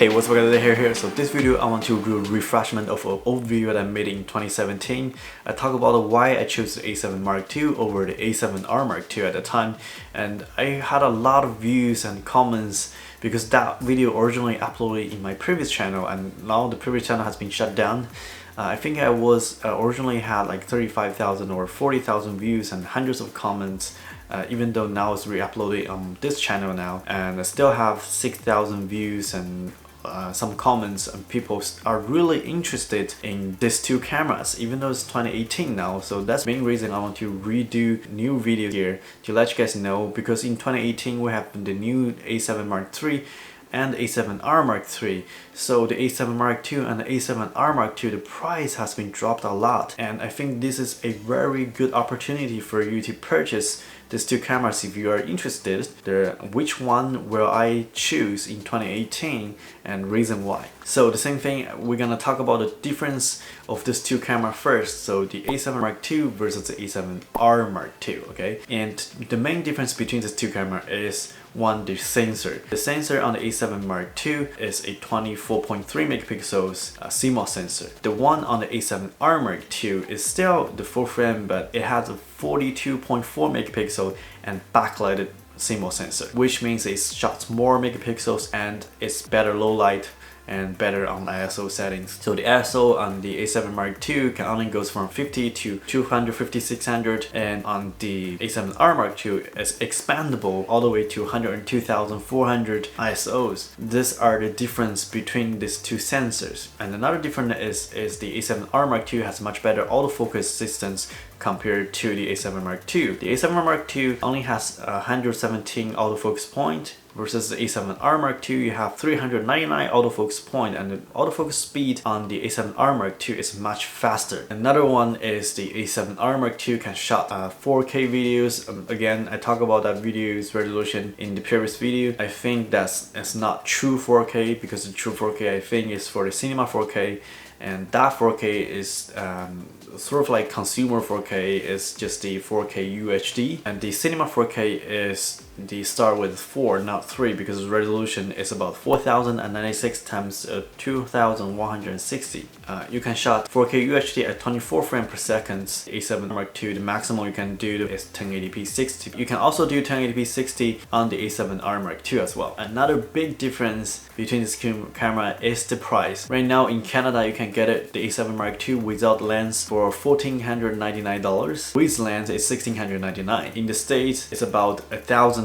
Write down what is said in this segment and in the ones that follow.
Hey, what's up guys, here. So this video I want to do a refreshment of an old video that I made in 2017. I talk about why I chose the A7 Mark II over the A7R Mark II at the time, and I had a lot of views and comments because that video originally uploaded in my previous channel, and now the previous channel has been shut down. I think I was originally had like 35,000 or 40,000 views and hundreds of comments, even though now it's re-uploaded on this channel now, and I still have 6,000 views and some comments, and people are really interested in these two cameras even though it's 2018 now. So that's the main reason I want to redo new video here to let you guys know, because in 2018 we have the new A7 Mark III and A7R Mark III. So the A7 Mark II and the A7R Mark II, the price has been dropped a lot, and I think this is a very good opportunity for you to purchase these two cameras if you are interested. Which one will I choose in 2018 and reason why. So the same thing, we're gonna talk about the difference of these two cameras first. So the A7 Mark II versus the A7R Mark II, okay? And the main difference between these two cameras is one, the sensor. The sensor on the A7 Mark II is a 24.3 megapixels CMOS sensor. The one on the A7R Mark II is still the full frame, but it has a 42.4 megapixel and backlighted CMOS sensor, which means it shots more megapixels and it's better low light and better on ISO settings. So the ISO on the A7 Mark II can only goes from 50 to 250, 600, and on the A7R Mark II is expandable all the way to 102,400 ISOs. These are the difference between these two sensors. And another difference is the A7R Mark II has much better autofocus systems compared to the A7 Mark II. The A7 Mark II only has 117 autofocus point, versus the A7R Mark II you have 399 autofocus point, and the autofocus speed on the A7R Mark II is much faster. Another one is the A7R Mark II can shot 4K videos. Again, I talk about that video's resolution in the previous video. I think it's not true 4K, because the true 4K I think is for the cinema 4K, and that 4K is sort of like consumer 4K is just the 4K UHD, and the cinema 4K is the start with 4 not 3, because the resolution is about 4096 times 2160. You can shot 4K UHD at 24 frames per second. A7 Mark II, the maximum you can do is 1080p 60. You can also do 1080p 60 on the A7R Mark II as well. Another big difference between this camera is the price. Right now in Canada you can get it, the A7 Mark II without lens, for $1,499. With lens is $1,699. In the States it's about $1,099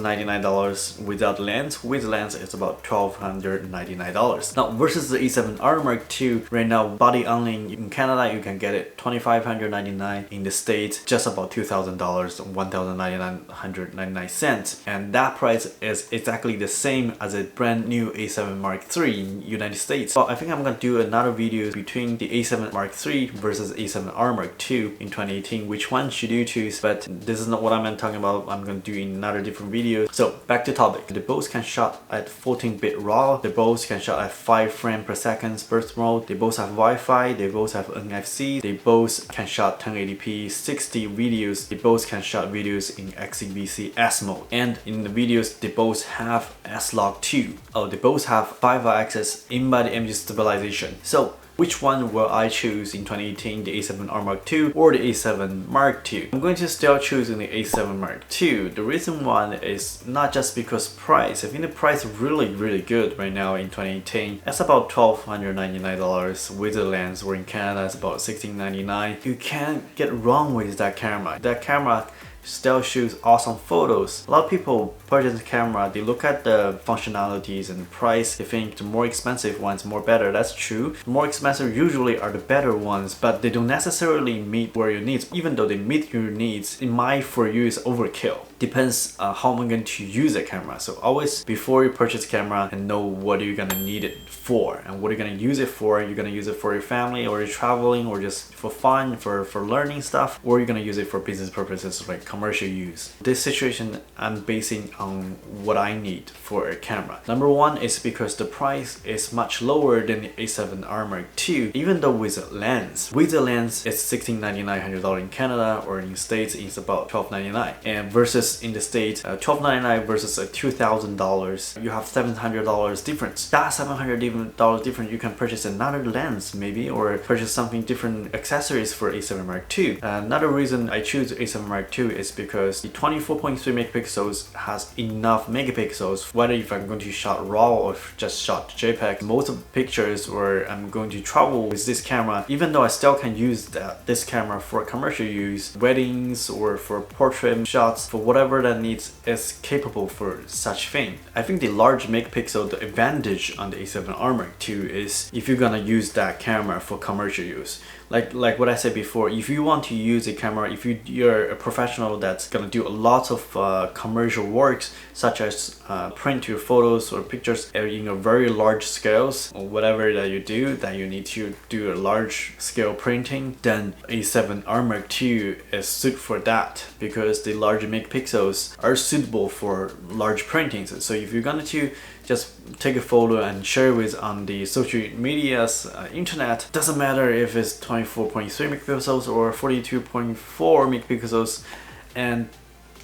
without lens. With lens it's about $1,299. Now versus the A7R Mark II, right now body only in Canada you can get it $2,599. In the States just about $2,000, $1,999, and that price is exactly the same as a brand new A7 Mark III in United States. So I think I'm gonna do another video between the A7 Mark III versus A7R Mark II in 2018, which one should you choose, but this is not what I'm talking about. I'm gonna do in another different video. So back to topic. They both can shot at 14-bit RAW. They both can shot at 5 frames per second burst mode. They both have Wi-Fi. They both have NFC. They both can shot 1080p 60 videos. They both can shot videos in XEVC S mode. And in the videos they both have S-Log 2. Oh, they both have 5-axis in-body image stabilization. So which one will I choose in 2018, the A7R Mark II or the A7 Mark II? I'm going to still choosing the A7 Mark II. The reason why is not just because price. I think the price is really good right now in 2018. It's about $1,299 with the lens, or in Canada it's about $1,699. You can't get wrong with that camera. That camera still shoots awesome photos. A lot of people purchase a camera, they look at the functionalities and the price, they think the more expensive ones more better. That's true. The more expensive usually are the better ones, but they don't necessarily meet your needs. Even though they meet your needs, in my for you is overkill. Depends how I'm going to use a camera. So always before you purchase a camera, and know what you're gonna need it for and what you're gonna use it for. You're gonna use it for your family, or you're traveling, or just for fun, for learning stuff, or you're gonna use it for business purposes like commercial use. This situation I'm basing on what I need for a camera. Number one is because the price is much lower than the A7R Mark II, even though with a lens. With the lens it's $1,699 in Canada, or in States it's about $1,299, and versus just in the States, $1299 versus $2,000, you have $700 difference. That $700 difference, you can purchase another lens maybe, or purchase something different accessories for A7 Mark II. Another reason I choose A7 Mark II is because the 24.3 megapixels has enough megapixels, whether if I'm going to shot RAW or just shot JPEG. Most of the pictures where I'm going to travel with this camera, even though I still can use this camera for commercial use, weddings or for portrait shots, for whatever that needs, is capable for such thing. I think the large megapixel, the advantage on the A7R Mark II is if you're gonna use that camera for commercial use. Like what I said before, if you want to use a camera, if you're a professional that's gonna do a lot of commercial works, such as print your photos or pictures in a very large scales, or whatever that you do, that you need to do a large scale printing, then A7R Mark II is suited for that, because the large megapixels are suitable for large printings. So if you're gonna to just take a photo and share it on the social media's internet, doesn't matter if it's 24.3 megapixels or 42.4 megapixels, and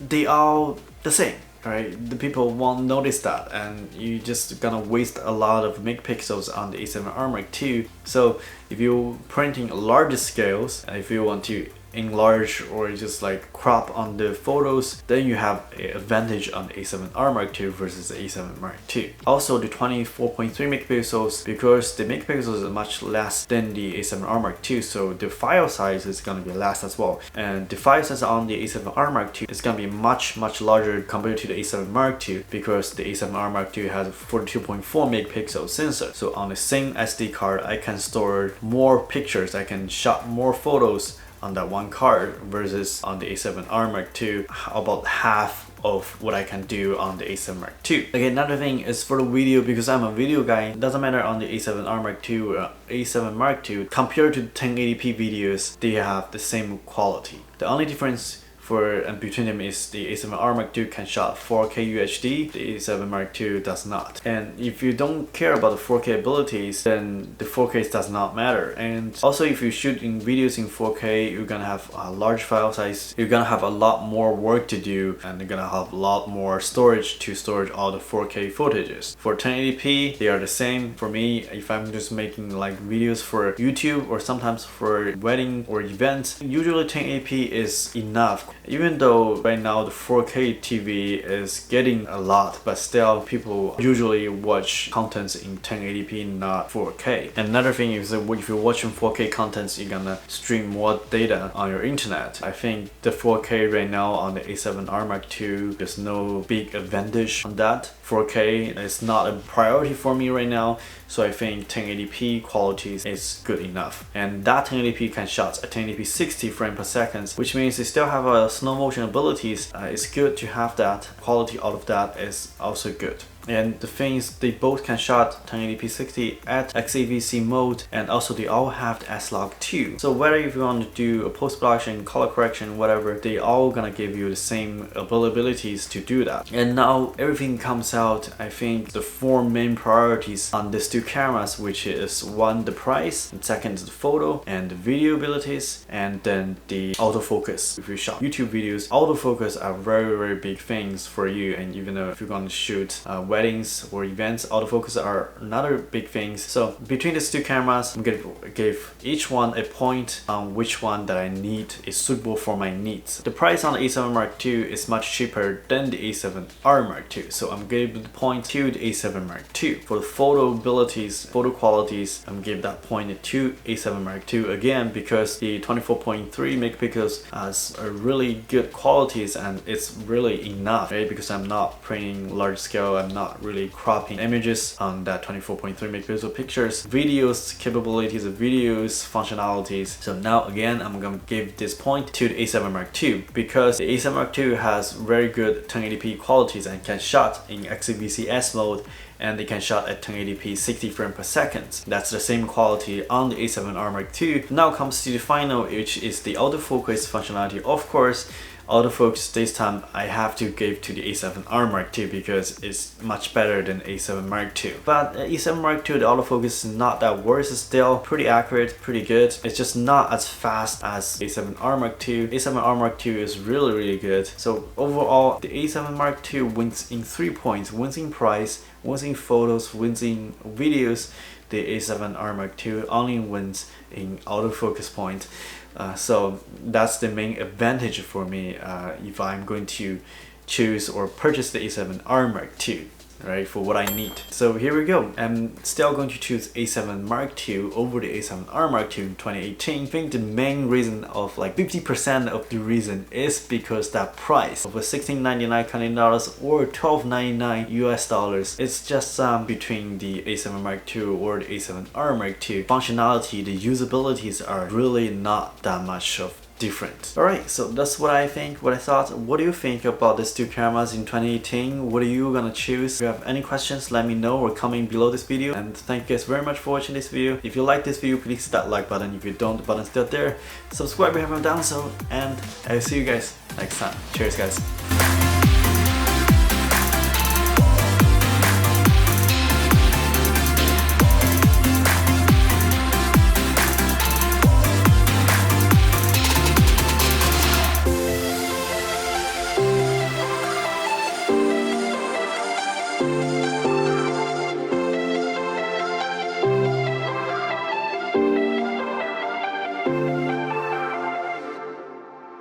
they are the same, right? The people won't notice that, and you just gonna waste a lot of megapixels on the A7R Mark II. So if you're printing large scales, if you want to enlarge or just like crop on the photos, then you have an advantage on the A7R Mark II versus the A7 Mark II. Also the 24.3 megapixels, because the megapixels is much less than the A7R Mark II, so the file size is gonna be less as well. And the file size on the A7R Mark II is gonna be much larger compared to the A7 Mark II, because the A7R Mark II has a 42.4 megapixel sensor. So on the same SD card, I can store more pictures, I can shot more photos on that one card, versus on the A7R Mark II, about half of what I can do on the A7 Mark II. Okay, another thing is for the video, because I'm a video guy, it doesn't matter on the A7R Mark II or A7 Mark II, compared to 1080p videos, they have the same quality. The only difference between them is the A7R Mark II can shot 4K UHD, the A7 Mark II does not. And if you don't care about the 4K abilities, then the 4K does not matter. And also if you shoot in videos in 4K, you're gonna have a large file size, you're gonna have a lot more work to do, and you're gonna have a lot more storage to store all the 4K footages. For 1080p, they are the same. For me, if I'm just making like videos for YouTube or sometimes for wedding or events, usually 1080p is enough. Even though right now the 4K TV is getting a lot, but still people usually watch contents in 1080p, not 4K. And another thing is that if you're watching 4K contents, you're gonna stream more data on your internet. I think the 4K right now on the A7R Mark II, there's no big advantage on that. 4K is not a priority for me right now, so I think 1080p quality is good enough. And that 1080p can shot at 1080p 60 frames per second, which means they still have a slow motion abilities. It's good to have that. Quality out of that is also good. And the thing is, they both can shot 1080p 60 at XAVC mode, and also they all have the S-Log 2. So whether if you want to do a post-production, color correction, whatever, they all gonna give you the same abilities to do that. And now everything comes out, I think the four main priorities on these two cameras, which is one, the price, and second is the photo and the video abilities, and then the autofocus. If you shot YouTube videos, autofocus are very big things for you. And even though if you're gonna shoot weddings or events, autofocus are another big things. So between these two cameras, I'm gonna give each one a point on which one that I need is suitable for my needs. The price on the A7 Mark II is much cheaper than the A7R Mark II, so I'm giving the point to the A7 Mark II. For the photo abilities, photo qualities, I'm giving that point to A7 Mark II again, because the 24.3 megapixels has a really good qualities, and it's really enough, right? Because I'm not printing large scale, I'm not really cropping images on that 24.3 megapixel pictures. Videos capabilities of videos functionalities. So now again, I'm gonna give this point to the A7 Mark II, because the A7 Mark II has very good 1080p qualities and can shot in XAVC S mode, and they can shot at 1080p 60 frames per second. That's the same quality on the A7R Mark II. Now comes to the final, which is the autofocus functionality. Of course, autofocus this time I have to give to the A7R Mark II because it's much better than A7 Mark II. But A7 Mark II, the autofocus is not that worse, it's still pretty accurate, pretty good. It's just not as fast as A7R Mark II. A7R Mark II is really good. So overall, the A7 Mark II wins in 3 points: wins in price, wins in photos, wins in videos. The A7R Mark II only wins in autofocus point. So that's the main advantage for me if I'm going to choose or purchase the A7R Mark II, right, for what I need. So here we go. I'm still going to choose A7 Mark II over the A7R Mark II in 2018. I think the main reason of like 50% of the reason is because that price of $16.99 Canadian dollars or $12.99 US dollars. It's just between the A7 Mark II or the A7R Mark II. Functionality, the usabilities are really not that much of different. Alright, so that's what I think, what I thought. What do you think about these two cameras in 2018? What are you gonna choose? If you have any questions, let me know or comment below this video. And thank you guys very much for watching this video. If you like this video, please hit that like button. If you don't, the button's still there. Subscribe if you haven't done so, and I'll see you guys next time. Cheers guys.